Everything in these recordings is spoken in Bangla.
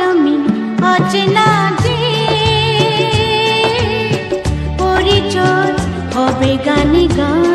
আমি অচেনা যে, পরিচয় হবে গানে গান।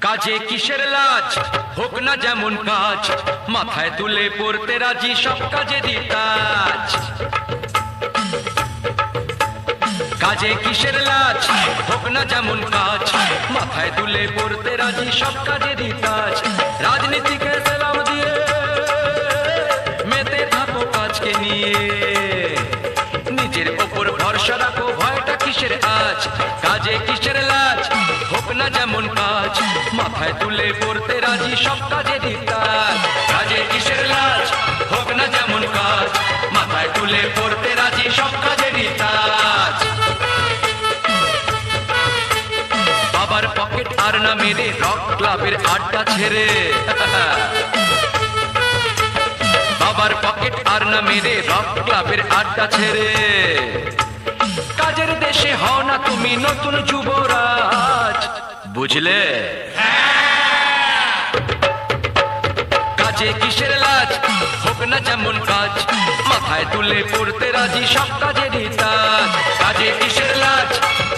কাজে কিসের লাজ, হোক না যেমন কাজ, মাথায় তুলে পড়তে রাজি সব কাজে দিতাজ। কাজে কিসের লাজ, হোক না যেমন কাজ, মাথায় তুলে পড়তে রাজি সব কাজে দিতাজ। রাজনীতিকে সালাম দিয়ে মেতে থাকো কাজকে নিয়ে, নিজের ওপর ভরসা রাখো, ভয়টা কিসের আজ। কাজে কিসের লাজ, হোক না যেমন কাজ, মাথায় তুলে পড়তে রাজি সব কাজে দিতাজ। কাজে কিসের লাজ, হোক না যেমন কাজ, মাথায় তুলে পড়তে রাজি সব কাজে দিতাজ। বাবার পকেট আর না মেরে রক ক্লাবের আড্ডা ছেড়ে, বাবার পকেট আর না মেরে রক ক্লাবের আড্ডা ছেড়ে, কাজের দেশে হও না তুমি নতুন যুবরাজ, বুঝলে? কাজে কিসের লাজ, হোক না যেমন কাজ, মাথায় তুলে পড়তে রাজি সব কাজে দিতাজ। কাজে কিসের লাজ,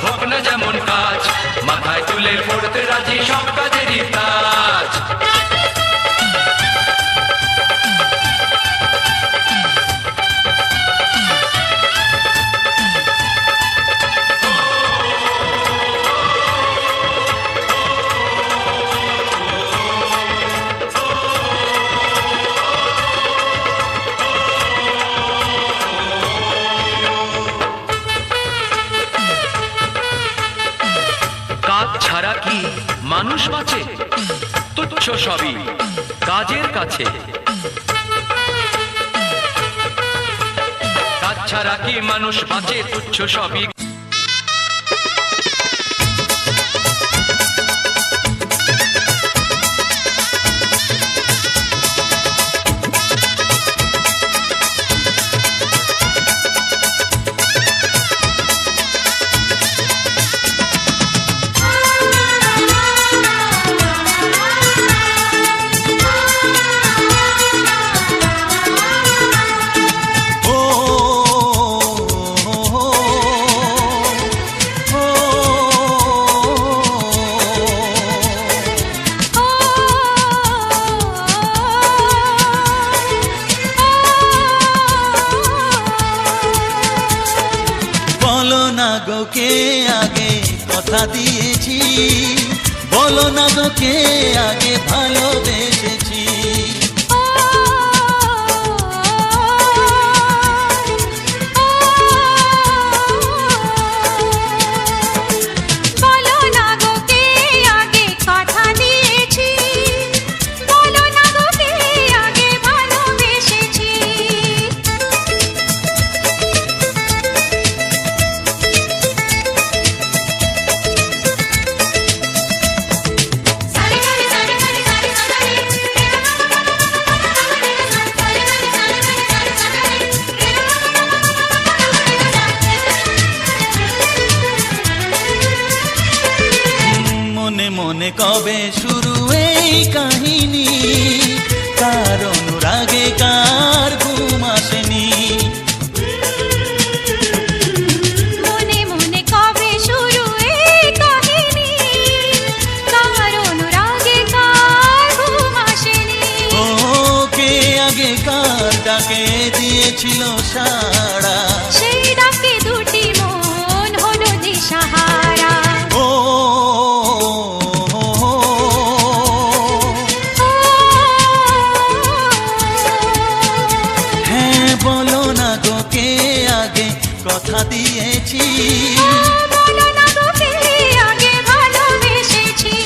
হোক না যেমন কাজ, মাথায় তুলে পড়তে রাজি সব কাজে দিতাজ। ছাড়া কি মানুষ বাঁচে? তুচ্ছ সবই কাজের কাছে। কাজ ছাড়া কি মানুষ বাঁচে? তুচ্ছ সবই। কে আগে কথা দিয়েছি, বলো না গো কে আগে ভালোবেসেছি। বলো না গো কে আগে কথা দিয়েছি, বলো না গো কে আগে ভালোবেসেছি। মনে কবে শুরু এই কাহিনী, কার অনুরাগে কার ঘুম আসেনি। মনে মনে কবে শুরু এই কাহিনী, কার অনুরাগে কার ঘুম আসেনি। ও কে আগে কার ডাকে দিয়েছিল সাড়া, সেই ডাকে দুটি মন হলো দিশাহারা। বলো না গো কে আগে কথা দিয়েছি, বলো না গো কে আগে ভালোবেসেছি।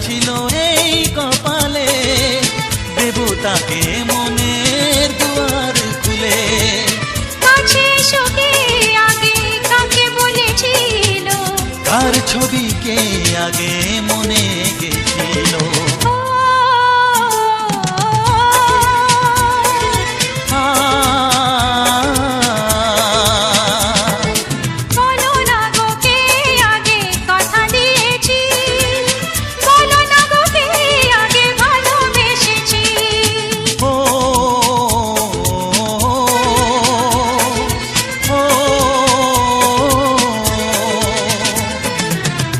ছিল এই কপালে, দেব তাকে মনের দুয়ার খুলে। কাছে এসো কে আগে কাকে বলেছিল, কার ছবিকে আগে মনে গেছিল। বলো না গো কে আগে কথা দিয়েছি, বলো না গো কে আগে ভালোবেসেছি। ও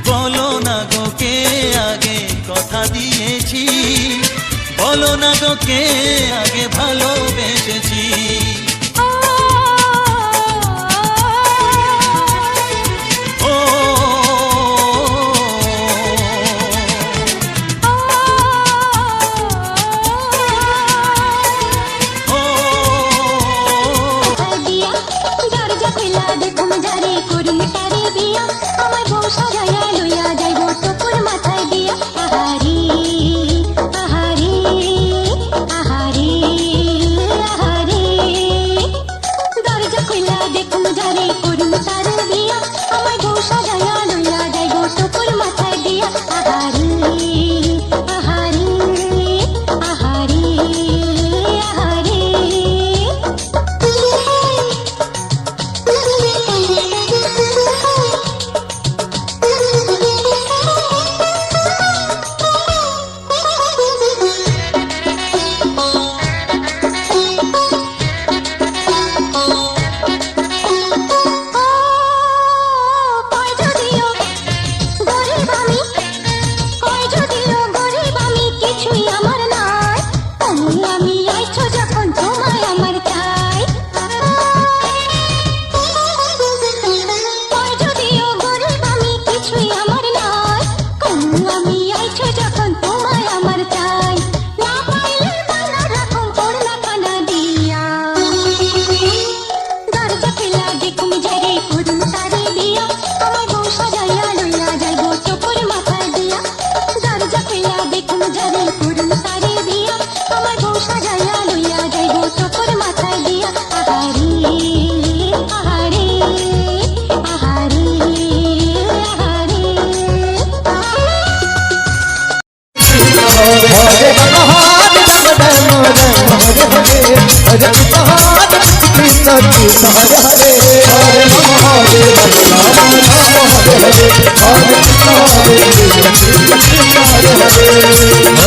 বলো না গো কে আগে কথা দিয়েছি, বলো না গো কে আগে ভালোবেসেছি। ও দিয়া দরজা খুলা দেখুম যারে করুম তারে বিয়া, আমার বউ সাজায়া লইয়া যাইব টুকুর মাথায় দিয়া। আহারি আহারি আহারি আহারি, দরজা খুলা দেখুম যারে করুম তারে বিয়া, আমার বউ সাজায়া লইয়া যাইব টুকুর মাথায় দিয়া। আহারি আহারি আহারি আহারি। কিছুই আমার নাই, আমি আইছো যখন তোমায় আমার চাই। যদিও গরিব আমি কিছুই আমার নাই, আমি আইছো যখন তোমায় আমার চাই। না পাইলে বানা রাখুম পড়না কানা দিয়া, দরজা খোলা দেখুম যারে করুম তারে বিয়া, আমার বউ সাজাইয়া লইয়া যাইব টুকুর মাথায় দিয়া। দরজা খোলা দেখুম যারে করুম তারে বিয়া, আমার বউ সাজাইয়া লইয়া যাইব টুকুর মাথায় দিয়া। আহারি আহারি আহারি আহারি।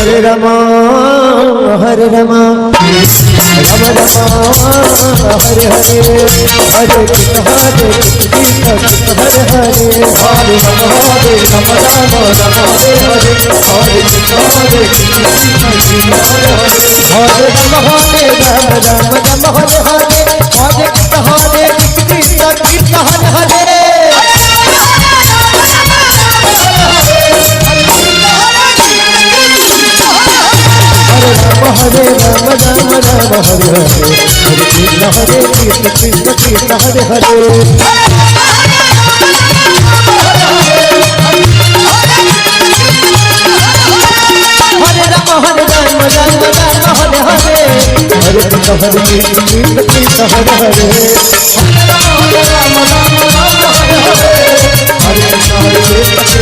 हरे रमा हरे रमा रम रमा हरे हरे, हरे कृष्ण हरे कृष्ण कृष्ण हरे हरे, हरे राम हरे राम राम राम हरे हरे, हरे कृष्ण हरे कृष्ण कृष्ण हरे हरे, हरे राम हरे राम राम राम हरे हरे, हरे कृष्ण हरे कृष्ण कृष्ण हरे हरे। हरे राम राम राम हरे हरे, हरे कृष्ण हरे कृष्ण कृष्ण कृष्ण हरे हरे। हरे राम हरे राम राम राम हरे हरे, हरे कृष्ण हरे कृष्ण कृष्ण कृष्ण हरे हरे। हरे राम राम राम राम हरे हरे, हरे कृष्ण हरे कृष्ण